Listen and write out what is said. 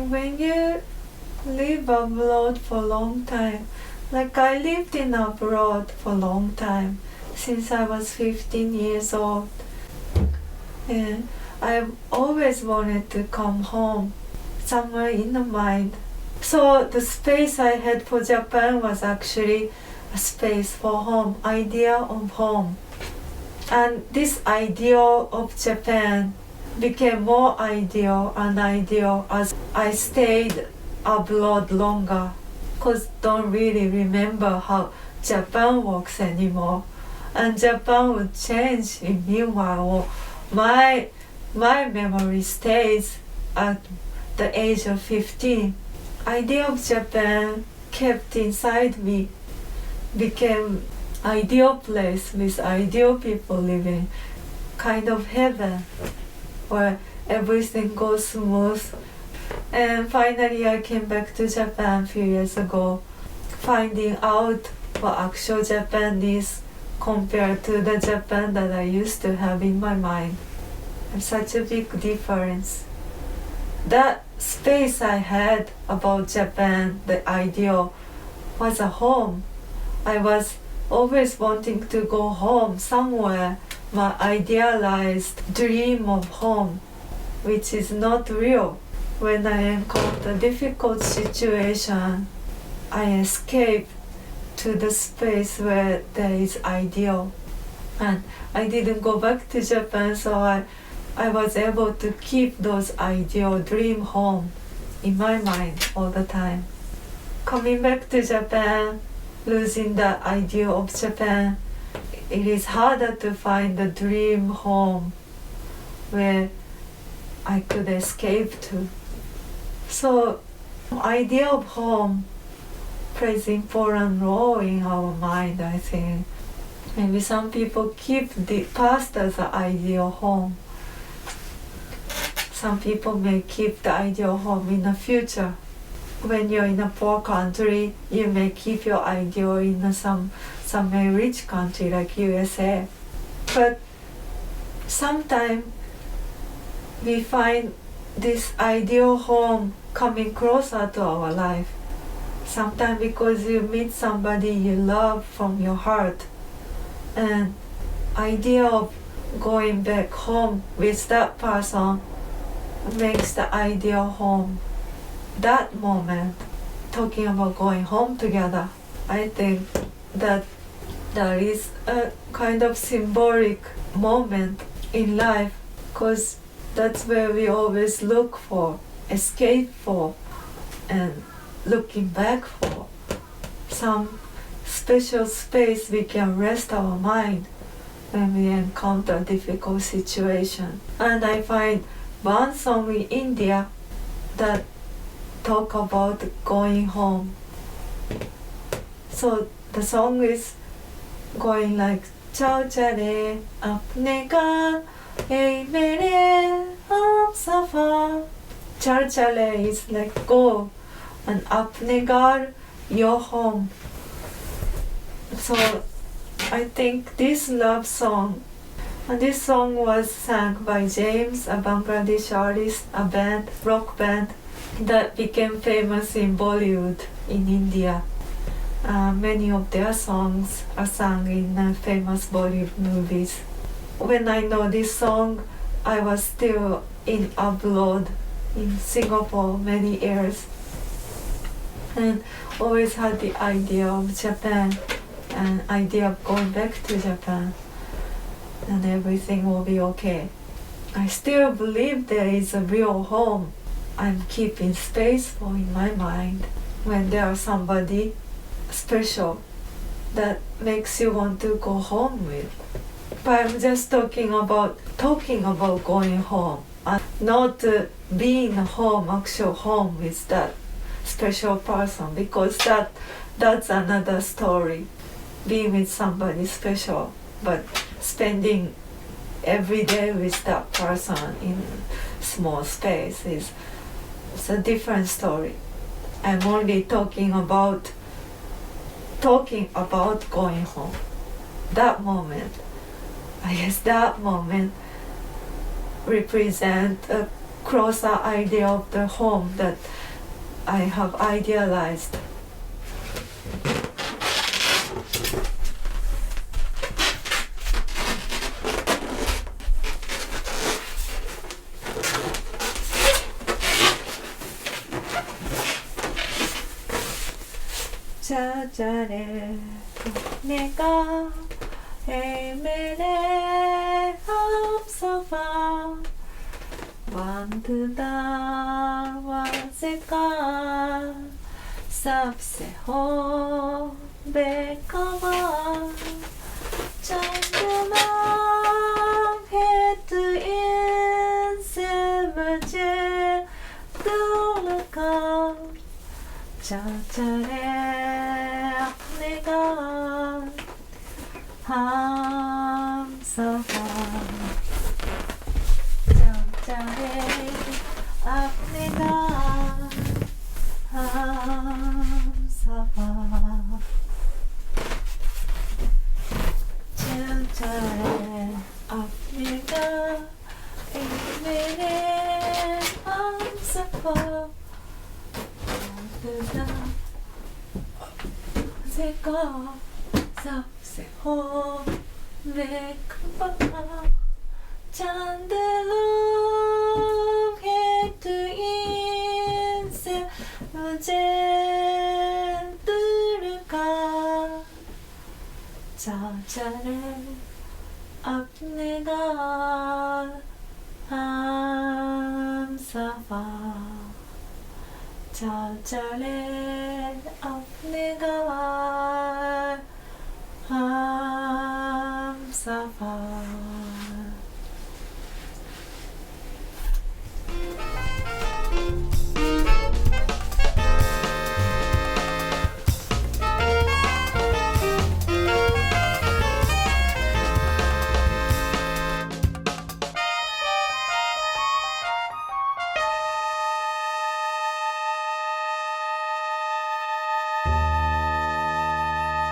when you live abroad for a long time, like I lived in abroad for a long time, since I was 15 years old. And I always wanted to come home, somewhere in the mind. So the space I had for Japan was actually a space for home, idea of home. And this ideal of Japan became more ideal and ideal as I stayed abroad longer, because don't really remember how Japan works anymore. And Japan would change in meanwhile. My memory stays at the age of 15. Idea of Japan kept inside me, became ideal place with ideal people living, kind of heaven where everything goes smooth. And finally I came back to Japan a few years ago, finding out what actual Japan is compared to the Japan that I used to have in my mind. There's such a big difference. That space I had about Japan, the ideal, was a home. I was always wanting to go home somewhere, my idealized dream of home, which is not real. When I encounter difficult situation, I escape to the space where there is ideal. And I didn't go back to Japan, so I was able to keep those ideal dream home in my mind all the time. Coming back to Japan, losing the ideal of Japan, it is harder to find the dream home where I could escape to. So, idea of home plays an important role in our mind, I think. Maybe some people keep the past as an ideal home. Some people may keep the ideal home in the future. When you're in a poor country, you may keep your ideal in some rich country like USA. But sometimes we find this ideal home coming closer to our life. Sometimes because you meet somebody you love from your heart, and idea of going back home with that person makes the ideal home. That moment, talking about going home together, I think that is a kind of symbolic moment in life, because that's where we always look for, escape for, and looking back for some special space we can rest our mind when we encounter a difficult situation. And I find one song in India that talk about going home. So the song is going like Chale, Apne Ghar, mere Humsafar. Chale is like go, and Apne Ghar, your home. So I think this love song, and this song was sung by James, a Bangladeshi artist, a band, rock band that became famous in Bollywood in India. Many of their songs are sung in famous Bollywood movies. When I know this song, I was still in abroad in Singapore many years, and always had the idea of Japan and idea of going back to Japan, and everything will be okay. I still believe there is a real home I'm keeping space for in my mind when there is somebody special that makes you want to go home with. But I'm just talking about going home, and not being home, actual home with that special person, because that's another story. Being with somebody special, but spending every day with that person in small space it's a different story. I'm only talking about going home. That moment, I guess that moment represent a closer idea of the home that I have idealized. Chale, nega, emere, Humsafar, wanda, wazeka, sabse ho, bekava, chandama, het in semje, dolaka. Chale, apne ghar, Humsafar. Chale, apne ghar, Humsafar. Chale, apne ghar, mere Humsafar. Zeka, sabse ho, vekba, chandelum hetu inse, muje durka, chale, apne ghar, Humsafar. Chale, apne ghar, Humsafar.